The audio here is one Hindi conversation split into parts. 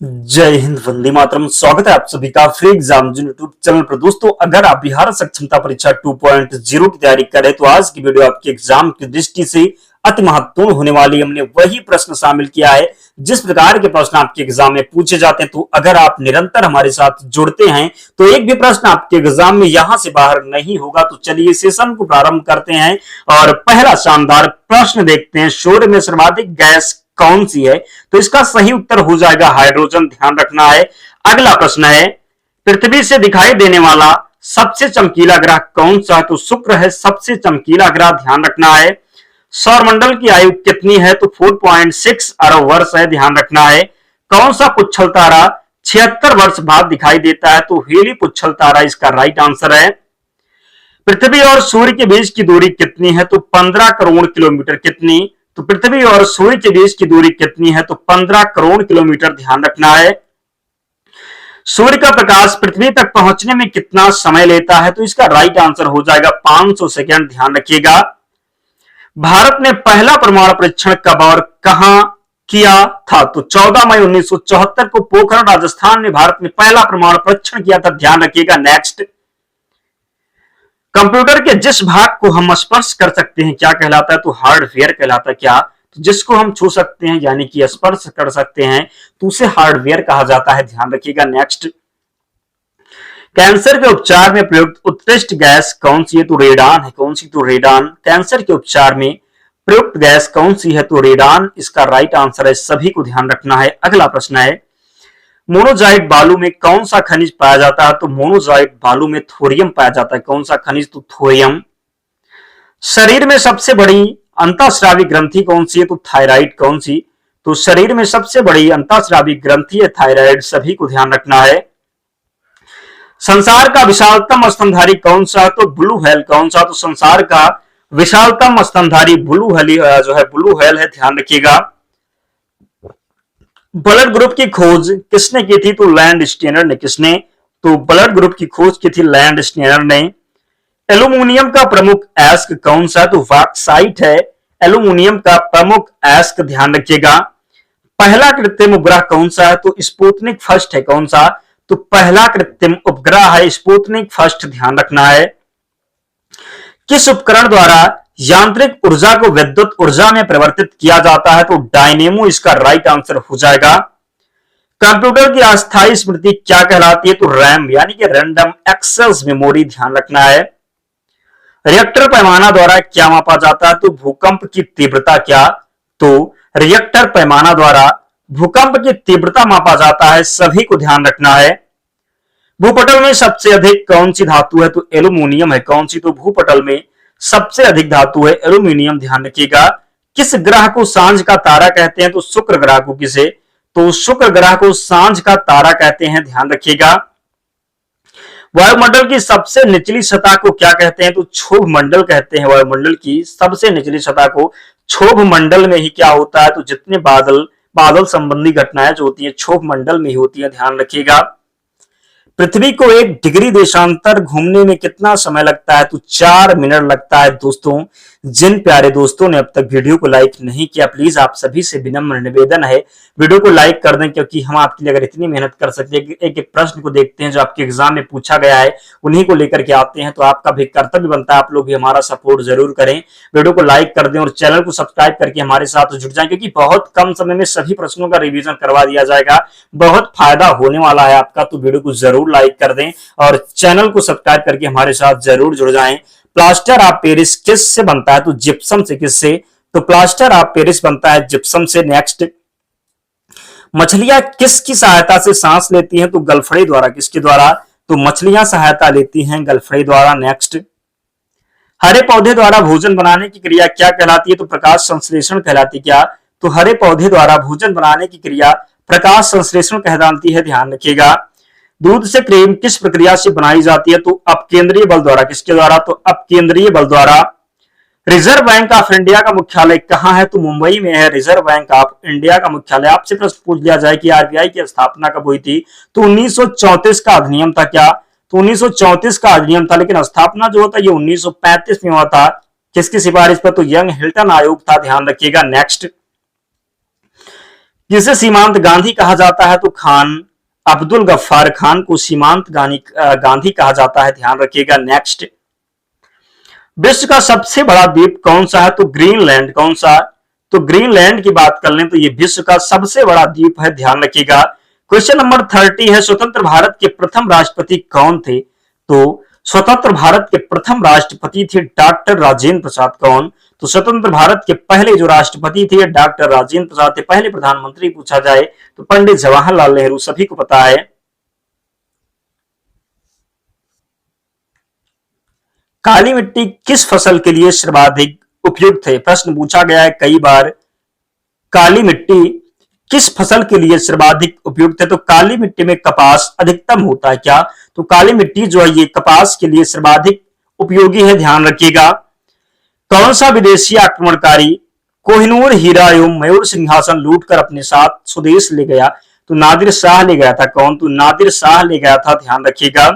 जय हिंद, वंदे मातरम। स्वागत है आप सभी का फ्री एग्जाम यूट्यूब चैनल पर। दोस्तों, अगर आप बिहार सक्षमता परीक्षा 2.0 की तैयारी करें तो आज की वीडियो आपके एग्जाम की दृष्टि से अति महत्वपूर्ण होने वाली। हमने वही प्रश्न शामिल किया है जिस प्रकार के प्रश्न आपके एग्जाम में पूछे जाते हैं। तो अगर आप निरंतर हमारे साथ जुड़ते हैं तो एक भी प्रश्न आपके एग्जाम में यहां से बाहर नहीं होगा। तो चलिए सेशन को प्रारंभ करते हैं और पहला शानदार प्रश्न देखते हैं। सूर्य में सर्वाधिक गैस कौन सी है? तो इसका सही उत्तर हो जाएगा हाइड्रोजन। ध्यान रखना है। अगला प्रश्न है, पृथ्वी से दिखाई देने वाला सबसे चमकीला ग्रह कौन सा है? तो शुक्र है सबसे चमकीला ग्रह। ध्यान रखना है। सौरमंडल की आयु कितनी है? तो 4.6 अरब वर्ष है। ध्यान रखना है। कौन सा पुच्छल तारा 76 वर्ष बाद दिखाई देता है? तो हेली पुच्छल तारा इसका राइट आंसर है। पृथ्वी और सूर्य के बीच की दूरी कितनी है? तो 15 करोड़ किलोमीटर। कितनी? तो पृथ्वी और सूर्य के बीच की दूरी कितनी है? तो 15 करोड़ किलोमीटर। ध्यान रखना है। सूर्य का प्रकाश पृथ्वी तक पहुंचने में कितना समय लेता है? तो इसका राइट आंसर हो जाएगा 500 सेकेंड। ध्यान रखिएगा। भारत ने पहला परमाणु परीक्षण कब और कहां किया था? तो 14 मई 1974 को पोखरण राजस्थान में भारत ने पहला परमाणु परीक्षण किया था। ध्यान रखिएगा। नेक्स्ट, कंप्यूटर के जिस भाग को हम स्पर्श कर सकते हैं क्या कहलाता है? तो हार्डवेयर कहलाता है। क्या? तो जिसको हम छू सकते हैं यानी कि स्पर्श कर सकते हैं तो उसे हार्डवेयर कहा जाता है। ध्यान रखिएगा। नेक्स्ट, कैंसर के उपचार में प्रयुक्त उत्कृष्ट गैस कौन सी है? तो रेडान है। कौन सी? तो रेडान। कैंसर के उपचार में प्रयुक्त गैस कौन सी है? तो रेडान इसका राइट आंसर है। सभी को ध्यान रखना है। अगला प्रश्न है, मोनोजाइट बालू में कौन सा खनिज पाया जाता है? तो मोनोजाइट बालू में थोरियम पाया जाता है। कौन सा खनिज? तो थोरियम। शरीर में सबसे बड़ी अंतःस्रावी ग्रंथि कौन सी है? तो थायराइड। कौन सी? तो शरीर में सबसे बड़ी अंतःस्रावी ग्रंथि है थायराइड। सभी को ध्यान रखना है। संसार का विशालतम स्तनधारी कौन सा? तो ब्लू व्हेल। कौन सा? तो संसार का विशालतम स्तनधारी ब्लू व्हेल जो है ब्लू व्हेल है। ध्यान रखिएगा। ब्लड ग्रुप की खोज किसने की थी? तो लैंड स्टेनर ने। किसने? तो ब्लड ग्रुप की खोज की थी लैंड स्टेनर ने। एल्यूमिनियम का प्रमुख अयस्क कौन सा? तो बॉक्साइट है। एल्यूमिनियम का प्रमुख अयस्क। ध्यान रखिएगा। पहला कृत्रिम उपग्रह कौन सा है? तो स्पुतनिक फर्स्ट है। कौन सा? तो पहला कृत्रिम उपग्रह है स्पुतनिक फर्स्ट। ध्यान रखना है। किस उपकरण द्वारा यांत्रिक ऊर्जा को विद्युत ऊर्जा में परिवर्तित किया जाता है? तो डायनेमो इसका राइट आंसर हो जाएगा। कंप्यूटर की अस्थायी स्मृति क्या कहलाती है? तो रैम यानी कि रैंडम एक्सेस मेमोरी। ध्यान रखना है। रिएक्टर पैमाना द्वारा क्या मापा जाता है? तो भूकंप की तीव्रता। क्या? तो रिएक्टर पैमाना द्वारा भूकंप की तीव्रता मापा जाता है। सभी को ध्यान रखना है। भूपटल में सबसे अधिक कौन सी धातु है? तो एल्यूमिनियम है। कौन सी? तो भूपटल में सबसे अधिक धातु है एल्यूमिनियम। ध्यान रखिएगा। किस ग्रह को सांझ का तारा कहते हैं? तो शुक्र ग्रह को। किसे? तो शुक्र ग्रह को सांझ का तारा कहते हैं। ध्यान रखिएगा। वायुमंडल की सबसे निचली सतह को क्या कहते हैं? तो क्षोभ मंडल कहते हैं। वायुमंडल की सबसे निचली सतह को क्षोभ मंडल में ही क्या होता है? तो जितने बादल संबंधी घटनाएं जो होती है क्षोभ मंडल में ही होती है। ध्यान रखिएगा। पृथ्वी को 1 डिग्री देशांतर घूमने में कितना समय लगता है? तो 4 मिनट लगता है। दोस्तों, जिन प्यारे दोस्तों ने अब तक वीडियो को लाइक नहीं किया, प्लीज आप सभी से विनम्र निवेदन है वीडियो को लाइक कर दें, क्योंकि हम आपके लिए अगर इतनी मेहनत कर सकते हैं, एक एक प्रश्न को देखते हैं जो आपके एग्जाम में पूछा गया है, उन्हीं को लेकर के आते हैं, तो आपका भी कर्तव्य बनता है आप लोग भी हमारा सपोर्ट जरूर करें, वीडियो को लाइक कर दें और चैनल को सब्सक्राइब करके हमारे साथ जुड़ जाएं, क्योंकि बहुत कम समय में सभी प्रश्नों का रिवीजन करवा दिया जाएगा। बहुत फायदा होने वाला है आपका, तो वीडियो को जरूर लाइक कर दें और चैनल को सब्सक्राइब करके हमारे साथ जरूर जुड़ जाएं। प्लास्टर ऑफ पेरिस किस से बनता है? तो जिप्सम से। किससे? तो प्लास्टर ऑफ पेरिस बनता है जिप्सम से। नेक्स्ट, मछलियां किसकी सहायता से सांस लेती हैं? तो गलफड़े द्वारा। किसके द्वारा? तो मछलियां सहायता लेती हैं गलफड़े द्वारा। नेक्स्ट, हरे पौधे द्वारा भोजन बनाने की क्रिया क्या कहलाती है? तो प्रकाश संश्लेषण कहलाती है। क्या? तो हरे पौधे द्वारा भोजन बनाने की क्रिया प्रकाश संश्लेषण कहलाती है। ध्यान रखिएगा। दूध से क्रीम किस प्रक्रिया से बनाई जाती है? तो अपकेंद्रीय बल द्वारा। किसके द्वारा? तो अपकेंद्रीय बल द्वारा। रिजर्व बैंक ऑफ इंडिया का मुख्यालय कहां है? तो मुंबई में है रिजर्व बैंक ऑफ इंडिया का मुख्यालय। आपसे प्रश्न पूछ लिया जाए कि आरबीआई की स्थापना कब हुई थी? तो 1934 का अधिनियम था। क्या? तो 1934 का अधिनियम था, लेकिन स्थापना जो होता है ये 1935 में हुआ था। किसकी सिफारिश पर? तो यंग हिल्टन आयोग था। ध्यान रखिएगा। नेक्स्ट, जिसे सीमांत गांधी कहा जाता है, तो खान अब्दुल गफ्फार खान को सीमांत गांधी कहा जाता है, ध्यान रखिएगा। नेक्स्ट, विश्व का सबसे बड़ा द्वीप कौन सा है, तो ग्रीनलैंड। कौन सा, तो ग्रीनलैंड की बात कर लें तो ये विश्व का सबसे बड़ा द्वीप है, ध्यान रखिएगा। क्वेश्चन नंबर 30 है, स्वतंत्र भारत के प्रथम राष्ट्रपति कौन थे, तो स्वतंत्र भारत के प्रथम राष्ट्रपति थे डॉक्टर राजेंद्र प्रसाद। कौन, तो स्वतंत्र भारत के पहले जो राष्ट्रपति थे डॉक्टर राजेंद्र प्रसाद थे। पहले प्रधानमंत्री पूछा जाए तो पंडित जवाहरलाल नेहरू, सभी को पता है। काली मिट्टी किस फसल के लिए सर्वाधिक उपयुक्त है, प्रश्न पूछा गया है कई बार। काली मिट्टी किस फसल के लिए सर्वाधिक उपयुक्त है, तो काली मिट्टी में कपास अधिकतम होता है। क्या, तो काली मिट्टी जो है ये कपास के लिए सर्वाधिक उपयोगी है, ध्यान रखिएगा। कौन सा विदेशी आक्रमणकारी कोहिनूर हीरा एवं मयूर सिंहासन लूटकर अपने साथ स्वदेश ले गया, तो नादिर शाह ले गया था। कौन, तो नादिर शाह ले गया था, ध्यान रखिएगा।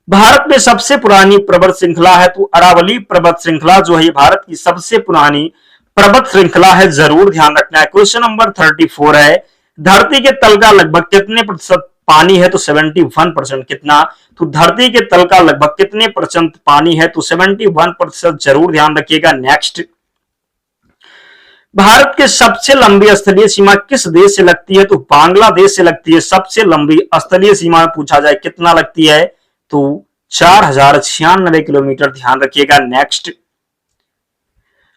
भारत में सबसे पुरानी पर्वत श्रृंखला है, तो अरावली पर्वत श्रृंखला जो है भारत की सबसे पुरानी पर्वत श्रृंखला है, जरूर ध्यान रखना है। क्वेश्चन नंबर 34 है, धरती के तल का लगभग कितने प्रतिशत पानी है, तो 71%। कितना, तो धरती के तल का लगभग कितने परसेंट पानी है, तो 71%, जरूर ध्यान रखिएगा। नेक्स्ट, भारत के सबसे लंबी स्थलीय सीमा किस देश से लगती है, तो बांग्लादेश से लगती है। सबसे लंबी स्थलीय सीमा पूछा जाए कितना लगती है, तो 4096 किलोमीटर, ध्यान रखिएगा। नेक्स्ट,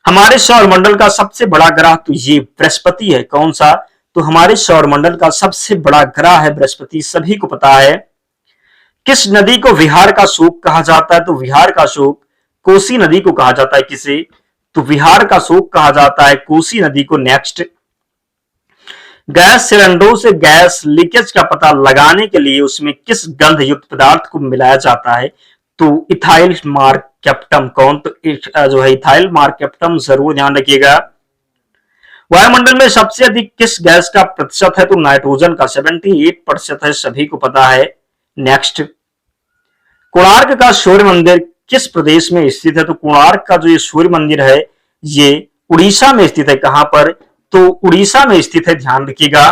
हमारे सौरमंडल का सबसे बड़ा ग्रह तो ये बृहस्पति है। कौन सा, तो हमारे सौरमंडल का सबसे बड़ा ग्रह है बृहस्पति, सभी को पता है। किस नदी को विहार का शोक कहा जाता है, तो विहार का शोक कोसी नदी को कहा जाता है। किसे, तो विहार का शोक कहा जाता है कोसी नदी को। नेक्स्ट, गैस सिलेंडरों से गैस लीकेज का पता लगाने के लिए उसमें किस गंध युक्त पदार्थ को मिलाया जाता है, तो इथाइल मार्केप्टम। कौन, तो जो है इथाइल मार्केप्टम, जरूर ध्यान रखिएगा। वायुमंडल में सबसे अधिक किस गैस का प्रतिशत है, तो नाइट्रोजन का 78% है, सभी को पता है। नेक्स्ट, कोणार्क का सूर्य मंदिर किस प्रदेश में स्थित है, तो कोणार्क का जो ये सूर्य मंदिर है ये उड़ीसा में स्थित है। कहां पर, तो उड़ीसा में स्थित है, ध्यान रखिएगा।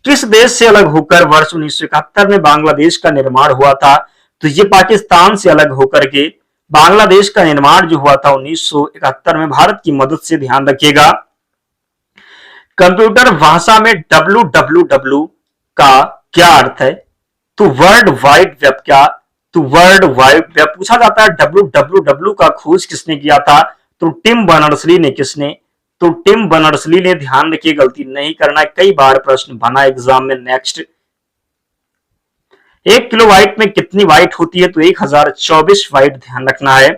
किस देश से अलग होकर वर्ष 1971 में बांग्लादेश का निर्माण हुआ था, तो ये पाकिस्तान से अलग होकर के बांग्लादेश का निर्माण जो हुआ था 1971 में भारत की मदद से, ध्यान रखिएगा। कंप्यूटर भाषा में www का क्या अर्थ है, तो वर्ल्ड वाइड वेब। क्या, तो वर्ल्ड वाइड वेब पूछा जाता है। www का खोज किसने किया था, तो टिम बर्नर्स-ली ने। किसने, तो टिम बर्नर्स-ली ने, ध्यान रखिए, गलती नहीं करना है, कई बार प्रश्न बना एग्जाम में। नेक्स्ट, 1 किलोबाइट में कितनी बाइट होती है, तो 1024 बाइट, ध्यान रखना है।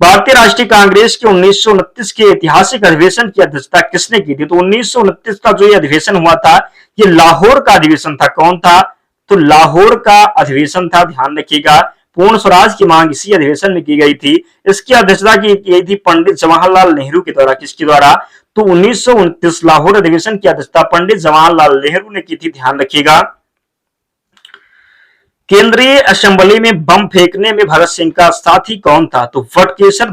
भारतीय राष्ट्रीय कांग्रेस के 1929 के ऐतिहासिक अधिवेशन की अध्यक्षता किसने की थी, तो 1929 का जो ये अधिवेशन हुआ था ये लाहौर का अधिवेशन था। कौन था, तो लाहौर का अधिवेशन था, ध्यान रखिएगा। पूर्ण स्वराज की मांग इसी अधिवेशन में की गई थी। इसकी अध्यक्षता की गई थी पंडित जवाहरलाल नेहरू के द्वारा। किसके द्वारा, तो 1929 लाहौर अधिवेशन की अध्यक्षता पंडित जवाहरलाल नेहरू ने की थी, ध्यान रखिएगा। केंद्रीय असेंबली में बम फेंकने में भगत सिंह का साथी कौन था, तो बटुकेश्वर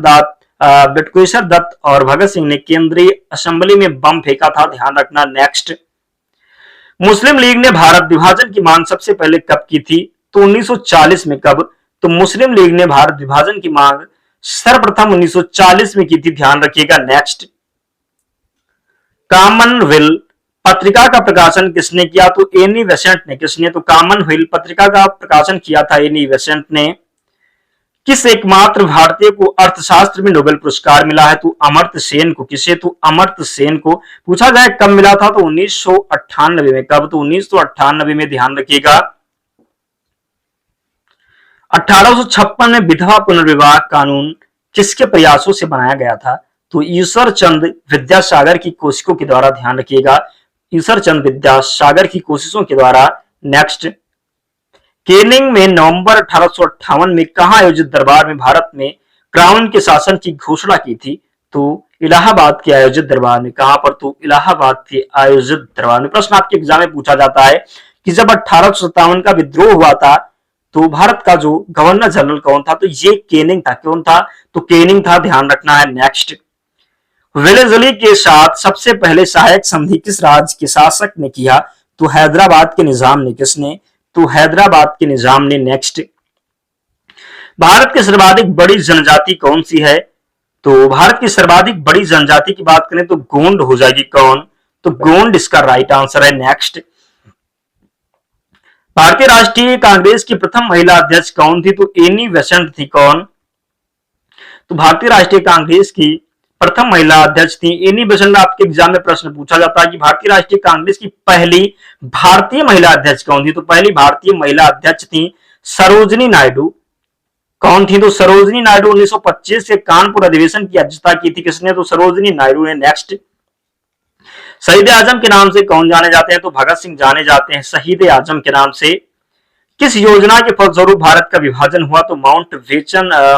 दत्त और भगत सिंह ने केंद्रीय असेंबली में बम फेंका था, ध्यान रखना। नेक्स्ट, मुस्लिम लीग ने भारत विभाजन की मांग सबसे पहले कब की थी, तो 1940 में। कब, तो मुस्लिम लीग ने भारत विभाजन की मांग सर्वप्रथम 1940 में की थी, ध्यान रखिएगा। नेक्स्ट, कॉमनवेल्थ पत्रिका का प्रकाशन किसने किया, तो एनी बेसेंट ने। किसने, तो कॉमनवेल्थ पत्रिका का प्रकाशन किया था एनी बेसेंट ने। किस एकमात्र भारतीय को अर्थशास्त्र में नोबेल पुरस्कार मिला है, तो अमर्त्य सेन को। किसे, तो अमर्त्य सेन को। पूछा जाए कब मिला था, तो 1998 में। कब, तो 1998 में, ध्यान रखिएगा। 1856 में विधवा पुनर्विवाह कानून किसके प्रयासों से बनाया गया था, तो ईश्वर चंद विद्यासागर की कोशिशों के द्वारा, ध्यान रखिएगा। ईश्वर चंद विद्यासागर की कोशिशों के द्वारा। नेक्स्ट, केनिंग में नवंबर 1858 में कहां आयोजित दरबार में भारत में क्राउन के शासन की घोषणा की थी, तो इलाहाबाद के आयोजित दरबार में। कहां पर, तो इलाहाबाद के आयोजित दरबार में। प्रश्न आपके एग्जाम में पूछा जाता है कि जब 1857 का विद्रोह हुआ था तो भारत का जो गवर्नर जनरल कौन था, तो ये केनिंग था। कौन था, तो केनिंग था, ध्यान रखना है। नेक्स्ट, वेलेज़ली के साथ सबसे पहले सहायक संधि किस राज्य के शासक ने किया? तो हैदराबाद के निजाम ने। किसने? तो हैदराबाद के निजाम ने। नेक्स्ट, भारत की सर्वाधिक बड़ी जनजाति कौन सी है? तो भारत की सर्वाधिक बड़ी जनजाति की बात करें तो गोंड हो जाएगी। कौन? तो गोंड इसका राइट आंसर है। नेक्स्ट, भारतीय राष्ट्रीय कांग्रेस की प्रथम महिला अध्यक्ष कौन थी? तो एनी बेसेंट थी। कौन? तो भारतीय राष्ट्रीय कांग्रेस की प्रथम महिला अध्यक्ष थी एनी बेसेंट। आपके एग्जाम में प्रश्न पूछा जाता है कि भारतीय राष्ट्रीय कांग्रेस की पहली भारतीय महिला अध्यक्ष कौन थी? तो पहली भारतीय महिला अध्यक्ष थी सरोजनी नायडू। कौन थी? तो सरोजनी नायडू 1925 के कानपुर अधिवेशन की अध्यक्षता की थी। किसने? तो सरोजनी नायडू ने। नेक्स्ट, शहीद आजम के नाम से कौन जाने जाते हैं? तो भगत सिंह जाने जाते हैं शहीद आजम के नाम से। किस योजना के फलस्वरूप भारत का विभाजन हुआ? तो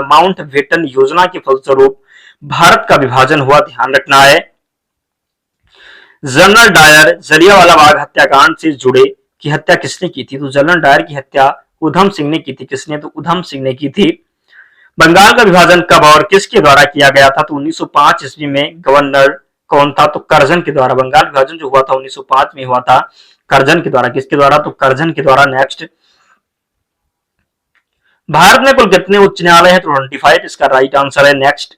माउंटबेटन योजना के फलस्वरूप भारत का विभाजन हुआ। ध्यान रखना है। जनरल डायर जलियांवाला बाग हत्याकांड से जुड़े की हत्या किसने की थी? तो जनरल डायर की हत्या उधम सिंह ने की थी। किसने? तो उधम सिंह ने की थी। बंगाल का विभाजन कब और किसके द्वारा किया गया था? तो 1905 ईस्वी में। गवर्नर कौन था? तो कर्जन के द्वारा। बंगाल विभाजन जो हुआ था 1905 में हुआ था कर्जन के द्वारा। किसके द्वारा? तो कर्जन के द्वारा। नेक्स्ट, भारत में कुल कितने उच्च न्यायालय हैं? तो 25 इसका राइट आंसर है। नेक्स्ट,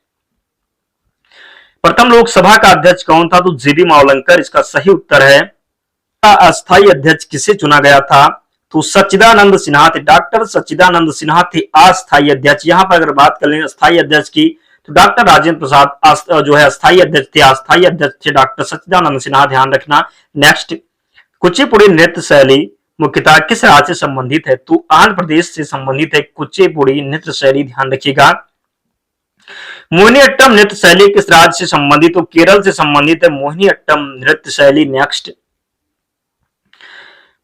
प्रथम लोकसभा का अध्यक्ष कौन था? तो जीबी मावलंकर इसका सही उत्तर है। अस्थायी अध्यक्ष किसे चुना गया था? तो सच्चिदानंद सिन्हा थे। डॉक्टर सच्चिदानंद सिन्हा थे अस्थायी अध्यक्ष। यहां पर अगर बात कर लें अस्थायी अध्यक्ष की तो डॉक्टर राजेंद्र प्रसाद जो है अस्थायी अध्यक्ष थे। अस्थायी अध्यक्ष थे डॉक्टर सच्चिदानंद सिन्हा। ध्यान रखना। नेक्स्ट, कुचिपुड़ी नृत्य शैली मुख्यतः किस राज्य से संबंधित है? तो आंध्र प्रदेश से संबंधित है कुचिपुड़ी नृत्य शैली। ध्यान रखिएगा। मोहिनीअट्टम नृत्य शैली किस राज्य से संबंधित? तो केरल से संबंधित है मोहिनीअट्टम नृत्य शैली। नेक्स्ट,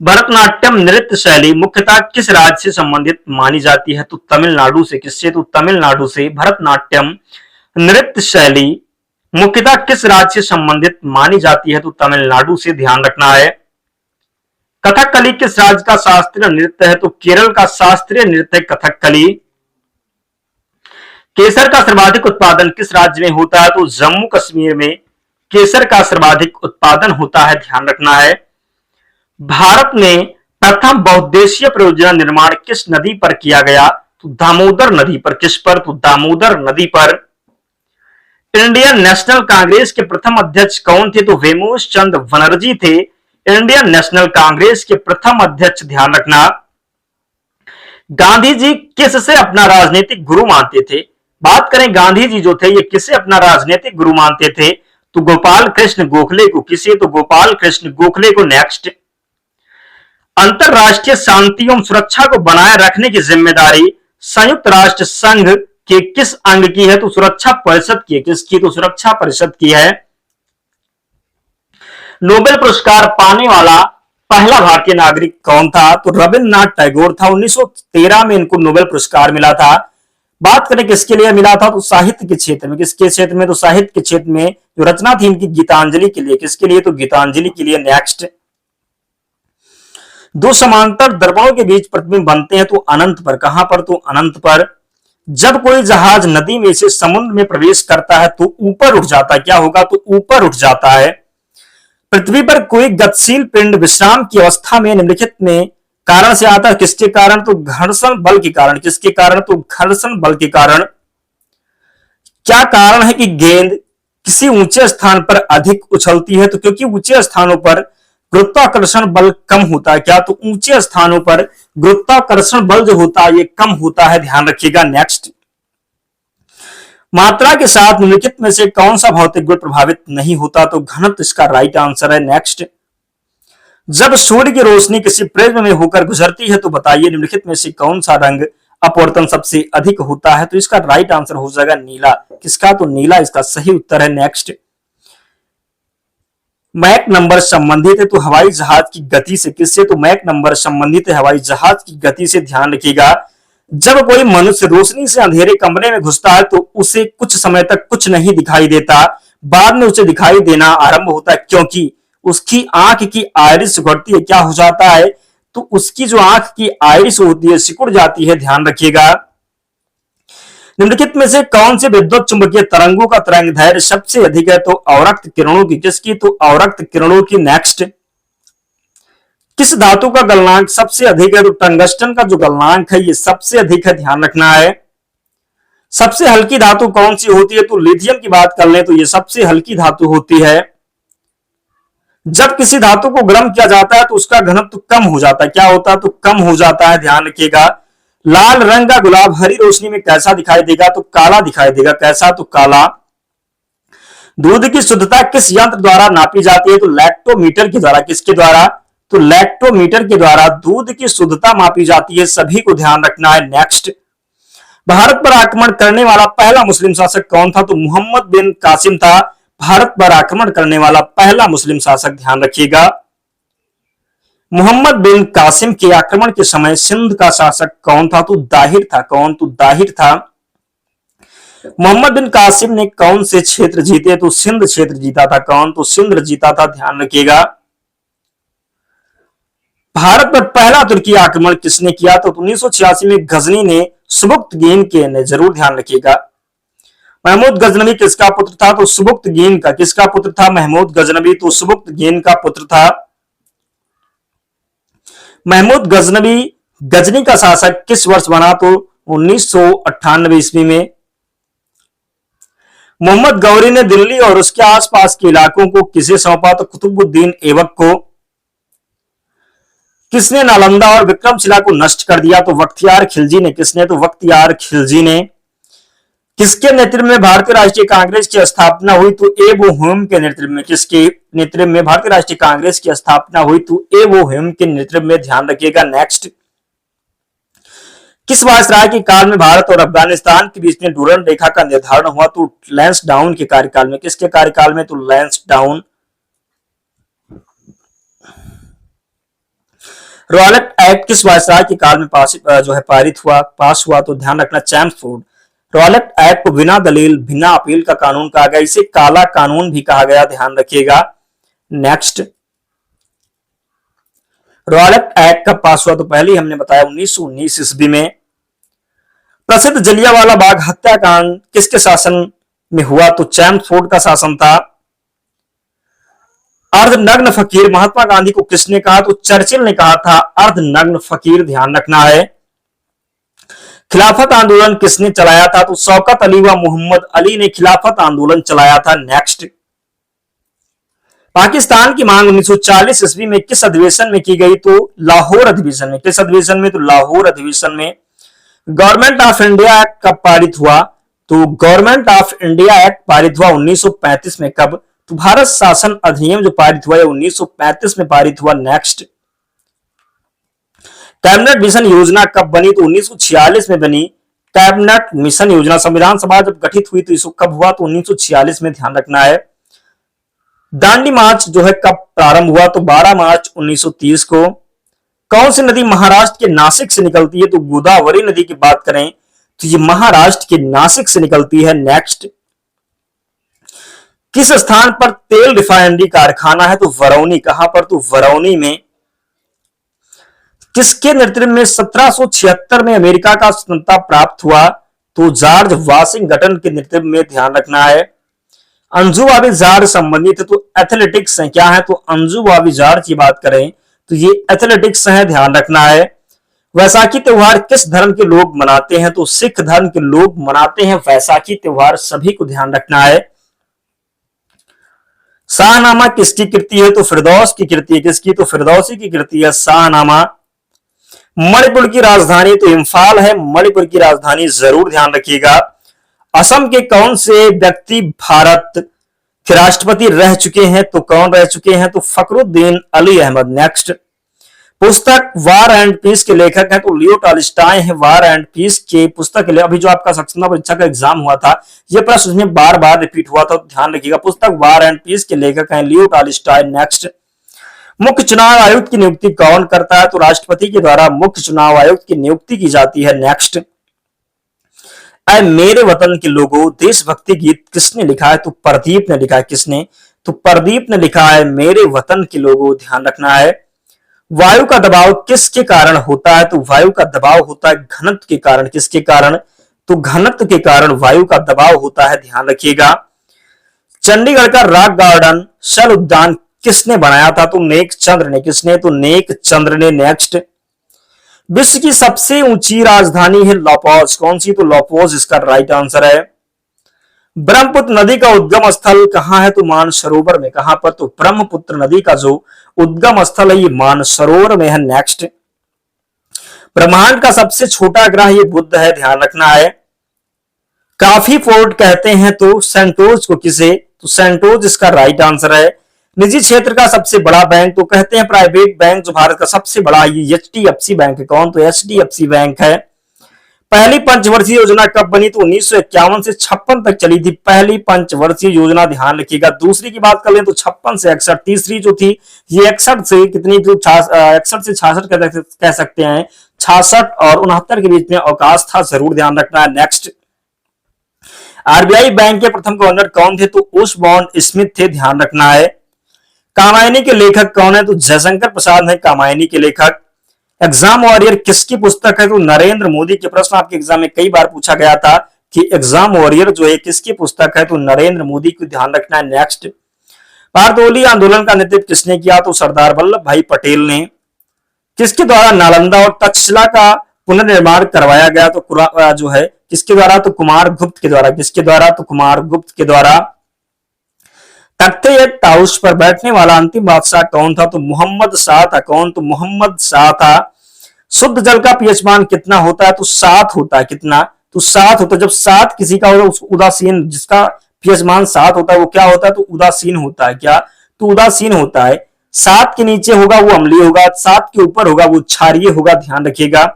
भरतनाट्यम नृत्य शैली मुख्यतः किस राज्य से संबंधित मानी जाती है? तो तमिलनाडु से। किससे? तो तमिलनाडु से। भरतनाट्यम नृत्य शैली मुख्यतः किस राज्य से संबंधित मानी जाती है? तो तमिलनाडु से। ध्यान रखना है। कथकली किस राज्य का शास्त्रीय नृत्य है? तो केरल का शास्त्रीय नृत्य कथकली। केसर का सर्वाधिक उत्पादन किस राज्य में होता है? तो जम्मू कश्मीर में केसर का सर्वाधिक उत्पादन होता है। ध्यान रखना है। भारत में प्रथम बहुउद्देशीय परियोजना निर्माण किस नदी पर किया गया? तो दामोदर नदी पर। किस पर? तो दामोदर नदी पर। इंडियन नेशनल कांग्रेस के प्रथम अध्यक्ष कौन थे? तो वेमोस चंद बनर्जी थे इंडियन नेशनल कांग्रेस के प्रथम अध्यक्ष। ध्यान रखना। गांधी जी किससे अपना राजनीतिक गुरु मानते थे? बात करें गांधी जी जो थे ये किसे अपना राजनीतिक गुरु मानते थे? तो गोपाल कृष्ण गोखले को। किसे? तो गोपाल कृष्ण गोखले को। नेक्स्ट, अंतरराष्ट्रीय शांति एवं सुरक्षा को बनाए रखने की जिम्मेदारी संयुक्त राष्ट्र संघ के किस अंग की है? तो सुरक्षा परिषद की। किसकी? तो सुरक्षा परिषद की है। नोबेल पुरस्कार पाने वाला पहला भारतीय नागरिक कौन था? तो रविन्द्रनाथ टैगोर था। 1913 में इनको नोबेल पुरस्कार मिला था। बात करें किसके लिए मिला था? तो साहित्य के क्षेत्र में। किसके क्षेत्र में? तो साहित्य के क्षेत्र में। जो रचना थी इनकी गीतांजलि के लिए। किसके लिए? तो गीतांजलि के लिए। नेक्स्ट, दो समांतर दर्पणों के बीच प्रतिबिंब बनते हैं तो अनंत पर। कहां पर? तो अनंत पर। जब कोई जहाज नदी में से समुद्र में प्रवेश करता है तो ऊपर उठ जाता है। क्या होगा? तो ऊपर उठ जाता है। पृथ्वी पर कोई गतिशील पिंड विश्राम की अवस्था में निम्नलिखित में कारण से आता है। किसके कारण? तो घर्षण बल के कारण। किसके कारण? तो घर्षण बल के कारण। क्या कारण है कि गेंद किसी ऊंचे स्थान पर अधिक उछलती है? तो क्योंकि ऊंचे स्थानों पर गुरुत्वाकर्षण बल कम होता है। क्या? तो ऊंचे स्थानों पर गुरुत्वाकर्षण बल जो होता है ये कम होता है। ध्यान रखिएगा। नेक्स्ट, मात्रा के साथ निम्नलिखित में से कौन सा भौतिक गुण प्रभावित नहीं होता? तो घनत्व इसका राइट आंसर है। नेक्स्ट, जब सूर्य की रोशनी किसी प्रिज्म में होकर गुजरती है तो बताइए निम्नलिखित में से कौन सा रंग अपवर्तन सबसे अधिक होता है? तो इसका राइट आंसर हो जाएगा नीला। किसका? तो नीला इसका सही उत्तर है। नेक्स्ट, मैक नंबर संबंधित है तो हवाई जहाज की गति से। किससे? तो मैक नंबर संबंधित है हवाई जहाज की गति से। ध्यान रखिएगा। जब कोई मनुष्य रोशनी से अंधेरे कमरे में घुसता है तो उसे कुछ समय तक कुछ नहीं दिखाई देता, बाद में उसे दिखाई देना आरंभ होता है क्योंकि उसकी आंख की आयरिस घटती है। क्या हो जाता है? तो उसकी जो आंख की आयरिस होती है सिकुड़ जाती है। ध्यान रखिएगा। निम्नलिखित में से कौन से विद्युत चुंबकीय तरंगों का तरंग दैर्घ्य सबसे अधिक है? तो अवरक्त किरणों की। किसकी? तो अवरक्त किरणों की। नेक्स्ट, किस धातु का गलनांक सबसे अधिक है? तो टंगस्टन का जो गलनांक है ये सबसे अधिक है, ध्यान रखना है। सबसे हल्की धातु कौन सी होती है? तो लिथियम की बात कर ले तो ये सबसे हल्की धातु होती है। जब किसी धातु को गर्म किया जाता है तो उसका घनत्व कम हो जाता है। क्या होता है? तो कम हो जाता है, ध्यान रखिएगा। लाल रंग का गुलाब हरी रोशनी में कैसा दिखाई देगा? तो काला दिखाई देगा। कैसा? तो काला। दूध की शुद्धता किस यंत्र द्वारा नापी जाती है? तो लैक्टोमीटर के द्वारा। किसके द्वारा? तो लैक्टोमीटर के द्वारा दूध की शुद्धता मापी जाती है, सभी को ध्यान रखना है। नेक्स्ट, भारत पर आक्रमण करने वाला पहला मुस्लिम शासक कौन था? तो मोहम्मद बिन कासिम था भारत पर आक्रमण करने वाला पहला मुस्लिम शासक, ध्यान रखिएगा। मोहम्मद बिन कासिम के आक्रमण के समय सिंध का शासक कौन था? तो दाहिर था। कौन? तो दाहिर था। मोहम्मद बिन कासिम ने कौन से क्षेत्र जीते? तो सिंध क्षेत्र जीता था। कौन? तो सिंध जीता था, ध्यान रखिएगा। भारत पर पहला तुर्की आक्रमण किसने किया? तो 1986 में गजनी ने सुबुक्तगीन के ने, जरूर ध्यान रखिएगा। महमूद गजनवी किसका पुत्र था? तो सुबुक्तगीन का। किसका पुत्र था? महमूद गजनवी। तो सुबुक्तगीन का पुत्र था। महमूद गजनवी गजनी का शासक किस वर्ष बना? तो 1998 ईस्वी में। मोहम्मद गौरी ने दिल्ली और उसके आसपास के इलाकों को किसे सौंपा? तो कुतुबुद्दीन ऐबक को। किसने नालंदा और विक्रमशिला को नष्ट कर दिया? तो बख्तियार खिलजी ने। किसने? तो बख्तियार खिलजी ने। किसके नेतृत्व में भारतीय राष्ट्रीय कांग्रेस की स्थापना हुई? तो एबो ह्यूम के नेतृत्व में। किसके नेतृत्व में भारतीय राष्ट्रीय कांग्रेस की स्थापना हुई? तो एबो ह्यूम के नेतृत्व में, ध्यान रखिएगा। नेक्स्ट, किस वायसराय के काल में भारत और अफगानिस्तान के बीच में डूरन रेखा का निर्धारण हुआ? तो लैंसडाउन के कार्यकाल में। किसके कार्यकाल में? तो लैंसडाउन। रॉयलेट एक्ट किस वायसराय के काल में पास हुआ? तो ध्यान रखना, चैम्सफोर्ड। रॉयलेट एक्ट को बिना दलील बिना अपील का कानून कहा गया। इसे काला कानून भी कहा गया, ध्यान रखिएगा। नेक्स्ट, रॉयलेट एक्ट कब पास हुआ? तो पहले ही हमने बताया 1919 ईस्वी में। प्रसिद्ध जलियांवाला बाग हत्याकांड किसके शासन में हुआ? तो चैम्सफोर्ड का शासन था। अर्धनग्न फकीर महात्मा गांधी को किसने कहा? तो चर्चिल ने कहा था अर्धनग्न फकीर, ध्यान रखना है। खिलाफत आंदोलन किसने चलाया था? तो शौकत अली व मोहम्मद अली ने खिलाफत आंदोलन चलाया था। नेक्स्ट, पाकिस्तान की मांग 1940 ईस्वी में किस अधिवेशन में की गई? तो लाहौर अधिवेशन में। किस अधिवेशन में? तो लाहौर अधिवेशन में। गवर्नमेंट ऑफ इंडिया एक्ट कब पारित हुआ? तो गवर्नमेंट ऑफ इंडिया एक्ट पारित हुआ 1935 में। कब? तो भारत शासन अधिनियम जो पारित हुआ है 1935 में पारित हुआ। नेक्स्ट, कैबिनेट मिशन योजना कब बनी? तो 1946 में बनी कैबिनेट मिशन योजना। संविधान सभा जब गठित हुई तो इसको कब हुआ? तो 1946 में, ध्यान रखना है। दांडी मार्च जो है कब प्रारंभ हुआ? तो 12 मार्च 1930 को। कौन सी नदी महाराष्ट्र के नासिक से निकलती है? तो गोदावरी नदी की बात करें तो ये महाराष्ट्र के नासिक से निकलती है। नेक्स्ट, किस स्थान पर तेल रिफाइनरी कारखाना है? तो बरौनी। कहां पर? तो बरौनी में। किसके नेतृत्व में 1776 में अमेरिका का स्वतंत्रता प्राप्त हुआ? तो जॉर्ज वाशिंगटन के नेतृत्व में, ध्यान रखना है। अंजुबावी जॉर्ज संबंधित है तो एथलेटिक्स है। क्या है? तो अंजुबावी जॉर्ज की बात करें तो ये एथलेटिक्स है, ध्यान रखना है। वैसाखी त्योहार किस धर्म के लोग मनाते हैं? तो सिख धर्म के लोग मनाते हैं वैसाखी त्योहार, सभी को ध्यान रखना है। शाहनामा किसकी कृति है? तो फिरदौस की कृति है। किसकी? तो फिरदौसी की कृति है शाहनामा। मणिपुर की राजधानी तो इम्फाल है, मणिपुर की राजधानी, जरूर ध्यान रखिएगा। असम के कौन से व्यक्ति भारत के राष्ट्रपति रह चुके हैं? तो कौन रह चुके हैं? तो फखरुद्दीन अली अहमद। नेक्स्ट, पुस्तक वार एंड पीस के लेखक हैं? तो लियो टॉल्स्टॉय है वार एंड पीस के पुस्तक के लिए। अभी जो आपका सक्सेना परीक्षा का एग्जाम हुआ था यह प्रश्न उसमें बार बार रिपीट हुआ था, तो ध्यान रखिएगा। पुस्तक वार एंड पीस के लेखक हैं लियो टॉल्स्टॉय। नेक्स्ट, मुख्य चुनाव आयुक्त की नियुक्ति कौन करता है? तो राष्ट्रपति के द्वारा मुख्य चुनाव आयुक्त की नियुक्ति की जाती है। नेक्स्ट, ऐ मेरे वतन के लोगों देशभक्ति गीत किसने लिखा है? तो प्रदीप ने लिखा है। किसने? तो प्रदीप ने लिखा है मेरे वतन के लोगों, ध्यान रखना है। वायु का दबाव किसके कारण होता है? तो वायु का दबाव होता है घनत्व के कारण। किसके कारण? तो घनत्व के कारण वायु का दबाव होता है, ध्यान रखिएगा। चंडीगढ़ का रॉक गार्डन शल उद्यान किसने बनाया था? तो नेक चंद्र ने। किसने? तो नेक चंद्र ने। नेक्स्ट, विश्व की सबसे ऊंची राजधानी है लापोज, कौन सी? तो लापोज इसका राइट आंसर है। ब्रह्मपुत्र नदी का उद्गम स्थल कहां है? तो मानसरोवर में। कहां पर? तो ब्रह्मपुत्र नदी का जो उद्गम स्थल है ये मानसरोवर में है। नेक्स्ट, ब्रह्मांड का सबसे छोटा ग्रह ये बुध है, ध्यान रखना है। काफी पोर्ट कहते हैं तो सेंटोज को किसे? तो सेंटोज इसका राइट आंसर है। निजी क्षेत्र का सबसे बड़ा बैंक तो कहते हैं प्राइवेट बैंक जो भारत का सबसे बड़ा ये एचडीएफसी बैंक है, कौन? तो एचडीएफसी बैंक है। पहली पंचवर्षीय योजना कब बनी? तो 1951 से 56 तक चली थी पहली पंचवर्षीय योजना, ध्यान रखिएगा। दूसरी की बात कर लें तो 56 से 61, तीसरी जो थी ये 61 से कितनी थी? 61 से 66 कह सकते हैं, 66 और 69 के बीच में अवकाश था, जरूर ध्यान रखना है। नेक्स्ट, आरबीआई बैंक के प्रथम गवर्नर कौन थे? तो ओसबॉर्न स्मिथ थे, ध्यान रखना है। कामायनी के लेखक कौन है? तो जयशंकर प्रसाद है कामायनी के लेखक। एग्जाम वॉरियर किसकी पुस्तक है? तो नरेंद्र मोदी के। प्रश्न आपके एग्जाम में कई बार पूछा गया था कि एग्जाम वॉरियर जो है किसकी पुस्तक है? तो नरेंद्र मोदी को, ध्यान रखना है। नेक्स्ट, बारदोली आंदोलन का नेतृत्व किसने किया? तो सरदार वल्लभ भाई पटेल ने। किसके द्वारा नालंदा और तक्षशिला का पुनर्निर्माण करवाया गया? तो जो है किसके द्वारा? तो कुमार गुप्त के द्वारा। किसके द्वारा? तो कुमार गुप्त के द्वारा। तख्ते ताउस पर बैठने वाला अंतिम बादशाह कौन था? तो मोहम्मद शाह था। कौन? तो मोहम्मद शाह था। शुद्ध जल का पीएच मान कितना होता है? तो 7 होता है। कितना? तो 7 होता है। जब 7 किसी का होता है उदासीन, जिसका पीएच मान 7 होता है वो क्या होता है? तो उदासीन होता है। क्या? तो उदासीन होता है। 7 के नीचे होगा वो अम्लीय होगा, 7 के ऊपर होगा वो क्षारीय होगा, ध्यान रखिएगा।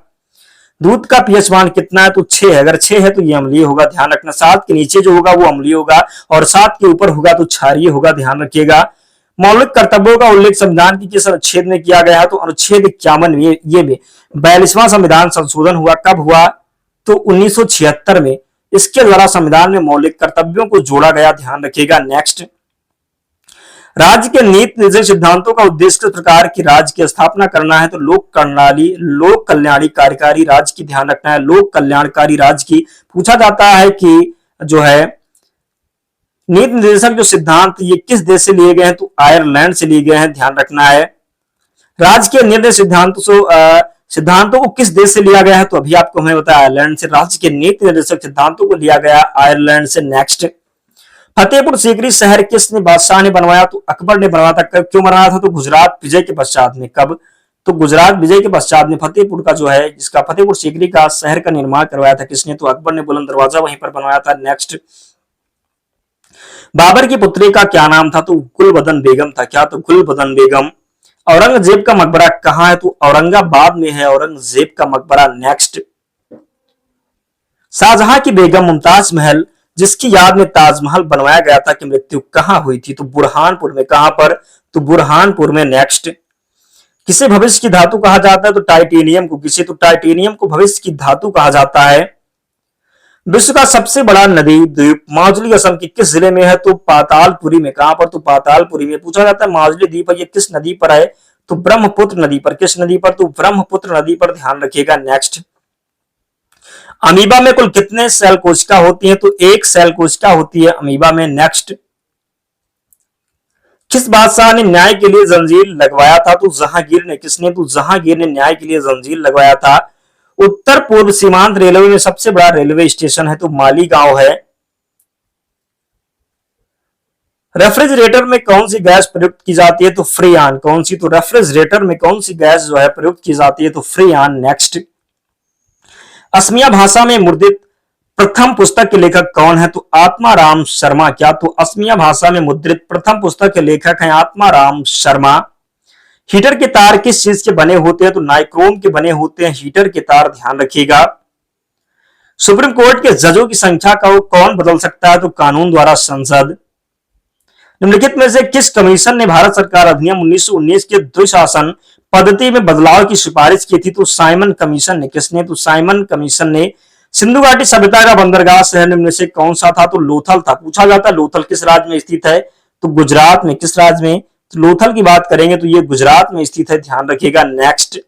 दूध का पीएच मान कितना है? तो 6 है। अगर 6 है तो ये अम्लीय होगा, ध्यान रखना। 7 के नीचे जो होगा वो अम्लीय होगा और 7 के ऊपर होगा तो क्षारीय होगा, ध्यान रखिएगा। मौलिक कर्तव्यों का उल्लेख संविधान की किस अनुच्छेद में किया गया है? तो अनुच्छेद 51 में। ये में 42वां संविधान संशोधन हुआ, कब हुआ? तो 1976 में। इसके द्वारा संविधान में मौलिक कर्तव्यों को जोड़ा गया, ध्यान रखिएगा। नेक्स्ट, राज्य के नीति निर्देशक सिद्धांतों का उद्देश्य किस प्रकार की राज्य की स्थापना करना है? तो लोक कल्याणी कार्यकारी राज्य की, ध्यान रखना है। लोक कल्याणकारी राज्य की। पूछा जाता है कि जो है नीति निर्देशक जो सिद्धांत ये किस देश से लिए गए हैं? तो आयरलैंड से लिए गए हैं, ध्यान रखना है। राज्य के निर्देश सिद्धांतों को किस देश से लिया गया है? तो अभी आपको हमें बताया आयरलैंड से। राज्य के नीति निर्देशक सिद्धांतों को लिया गया आयरलैंड से। नेक्स्ट, फतेहपुर सीकरी शहर किसने बादशाह ने बनवाया? तो अकबर ने बनवाया था। क्यों बनवाया था? तो गुजरात विजय के पश्चात में। कब? तो गुजरात विजय के पश्चात में फतेहपुर का जो है जिसका फतेहपुर सीकरी का शहर का निर्माण करवाया था किसने? तो अकबर ने बुलंद दरवाजा वहीं पर बनवाया था। नेक्स्ट, बाबर की पुत्री का क्या नाम था? तो गुलबदन बेगम था। क्या? तो गुलबदन बेगम। औरंगजेब का मकबरा कहां है? तो औरंगाबाद में है औरंगजेब का मकबरा। नेक्स्ट, शाहजहां की बेगम मुमताज महल जिसकी याद में ताजमहल बनवाया गया था कि मृत्यु कहां हुई थी? तो बुरहानपुर में। कहां पर? तो बुरहानपुर में। नेक्स्ट, किसे भविष्य की धातु कहा जाता है? तो टाइटेनियम को। किसे? तो टाइटेनियम को भविष्य की धातु कहा जाता है। विश्व का सबसे बड़ा नदी द्वीप माजुली असम की किस जिले में है? तो पातालपुरी में। कहां पर? तो पातालपुरी में। पूछा जाता है माजुली द्वीप ये किस नदी पर है? तो ब्रह्मपुत्र नदी पर। किस नदी पर? तो ब्रह्मपुत्र नदी पर, ध्यान रखिएगा। नेक्स्ट, अमीबा में कुल कितने सेल कोशिका होती है? तो एक सेल कोशिका होती है अमीबा में। नेक्स्ट, किस बादशाह ने न्याय के लिए जंजीर लगवाया था? तो जहांगीर ने। किसने? तो जहांगीर ने न्याय के लिए जंजीर लगवाया था। उत्तर पूर्व सीमांत रेलवे में सबसे बड़ा रेलवे स्टेशन है तो मालीगांव है। रेफ्रिजरेटर में कौन सी गैस प्रयुक्त की जाती है? तो फ्रीऑन। कौन सी? तो रेफ्रिजरेटर में कौन सी गैस जो है प्रयुक्त की जाती है? तो फ्रीऑन। नेक्स्ट, असमिया भाषा में मुद्रित प्रथम पुस्तक के लेखक कौन है? तो आत्माराम शर्मा। क्या? तो असमिया भाषा में मुद्रित प्रथम पुस्तक के लेखक हैं आत्माराम शर्मा। हीटर के तार किस चीज के बने होते हैं? तो नाइक्रोम के बने होते हैं हीटर के तार, ध्यान रखिएगा। सुप्रीम कोर्ट के जजों की संख्या का कौन बदल सकता है? तो कानून द्वारा संसद। निम्नलिखित में से किस कमीशन ने भारत सरकार अधिनियम 1919 के द्विशासन पद्धति में बदलाव की सिफारिश की थी? तो साइमन कमीशन ने। किसने? तो साइमन कमीशन ने। सिंधु घाटी सभ्यता का बंदरगाह शहर निम्न से कौन सा था? तो लोथल था। पूछा जाता है लोथल किस राज्य में स्थित है? तो गुजरात में। किस राज्य में? तो लोथल की बात करेंगे तो ये गुजरात में स्थित है, ध्यान रखिएगा। नेक्स्ट,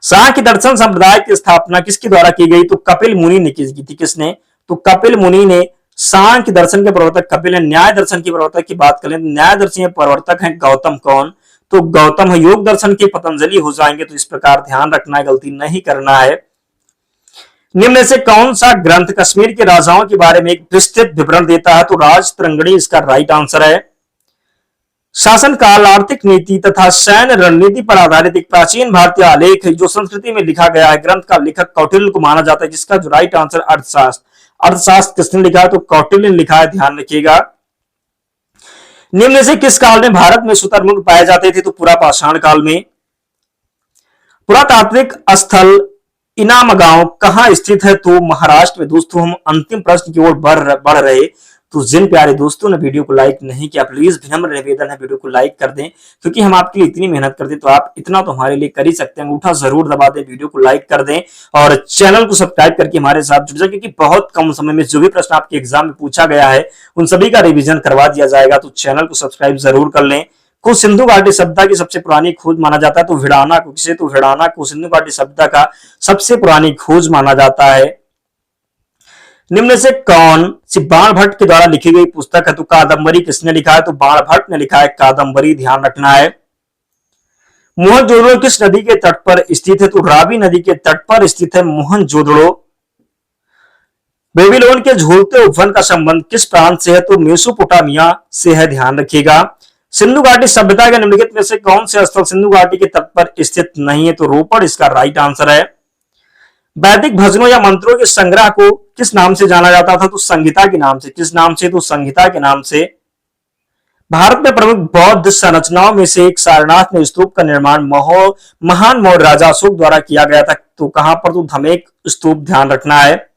सांख्य दर्शन संप्रदाय की स्थापना किसके द्वारा की गई? तो कपिल मुनि ने की थी। किसने? तो कपिल मुनि ने। सांख्य दर्शन के प्रवर्तक कपिल है। न्याय दर्शन के प्रवर्तक की बात करें, न्याय दर्शन के प्रवर्तक है गौतम। कौन? तो गौतम है। योग दर्शन के पतंजलि हो जाएंगे। तो इस प्रकार ध्यान रखना है, गलती नहीं करना है। निम्न से कौन सा ग्रंथ कश्मीर के राजाओं के बारे में एक विस्तृत विवरण देता है? तो राजतरंगिणी इसका राइट आंसर है। शासन काल, आर्थिक नीति तथा सैन्य रणनीति पर आधारित एक प्राचीन भारतीय आलेख है जो संस्कृति में लिखा गया है। ग्रंथ का लेखक कौटिल्य को माना जाता है, जिसका जो राइट आंसर अर्थशास्त्र। अर्थशास्त्र किसने लिखा है? तो कौटिल्य ने लिखा है, ध्यान रखिएगा। निम्न से किस काल में भारत में शुतुरमुर्ग पाए जाते थे? तो पुरापाषाण काल में। पुरातात्विक स्थल इनाम गांव कहां स्थित है? तो महाराष्ट्र में। दोस्तों हम अंतिम प्रश्न की ओर बढ़ रहे, तो जिन प्यारे दोस्तों ने वीडियो को लाइक नहीं किया, प्लीज विनम्र निवेदन है वीडियो को लाइक कर दें, क्योंकि हम आपके लिए इतनी मेहनत करते तो आप इतना तो हमारे लिए कर ही सकते हैं। अंगूठा जरूर दबा दें, वीडियो को लाइक कर दें और चैनल को सब्सक्राइब करके हमारे साथ जुड़ जाए, क्योंकि बहुत कम समय में जो भी प्रश्न आपके एग्जाम में पूछा गया है उन सभी का रिविजन करवा दिया जाएगा। तो चैनल को सब्सक्राइब जरूर कर लें। को सिंधु घाटी सभ्यता की सबसे पुरानी खोज माना जाता है? तो भिड़ाना को। किसे? तो भिड़ाना को सिंधु घाटी सभ्यता का सबसे पुरानी खोज माना जाता है। निम्न से कौन सी बाण भट्ट के द्वारा लिखी गई पुस्तक है? तो कादम्बरी। किसने लिखा है? तो बाण भट्ट ने लिखा है कादम्बरी, ध्यान रखना है। मोहनजोदड़ो किस नदी के तट पर स्थित है? तो रावी नदी के तट पर स्थित है मोहनजोदड़ो। बेबीलोन के झूलते उपवन का संबंध किस प्रांत से है? तो मेसोपोटामिया से है, ध्यान रखिएगा। सिंधु घाटी सभ्यता के निम्नलिखित में से कौन से स्थल सिंधु घाटी के तट पर स्थित नहीं है? तो रोपड़ इसका राइट आंसर है। वैदिक भजनों या मंत्रों के संग्रह को किस नाम से जाना जाता था? तो संहिता के नाम से। किस नाम से? तो संहिता के नाम से। भारत में प्रमुख बौद्ध संरचनाओं में से एक सारनाथ में स्तूप का निर्माण महान मौर्य राजा अशोक द्वारा किया गया था। तो कहां पर? तो धमेक स्तूप, ध्यान रखना है।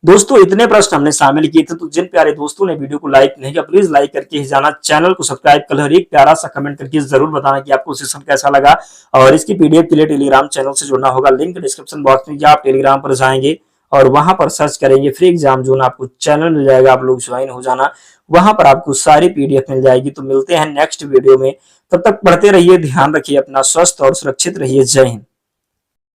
दोस्तों इतने प्रश्न हमने शामिल किए थे, तो जिन प्यारे दोस्तों ने वीडियो को लाइक नहीं किया, प्लीज लाइक करके ही जाना, चैनल को सब्सक्राइब कर लो और एक प्यारा सा कमेंट करके जरूर बताना कि आपको सेशन कैसा लगा। और इसकी पीडीएफ के लिए टेलीग्राम चैनल से जुड़ना होगा, लिंक डिस्क्रिप्शन बॉक्स में, या आप टेलीग्राम पर जाएंगे और वहां पर सर्च करेंगे फ्री एग्जाम जोन, आपको चैनल मिल जाएगा, आप लोग ज्वाइन हो जाना, वहां पर आपको सारी पीडीएफ मिल जाएगी। तो मिलते हैं नेक्स्ट वीडियो में, तब तक पढ़ते रहिए, ध्यान रखिए अपना, स्वस्थ और सुरक्षित रहिए। जय हिंद।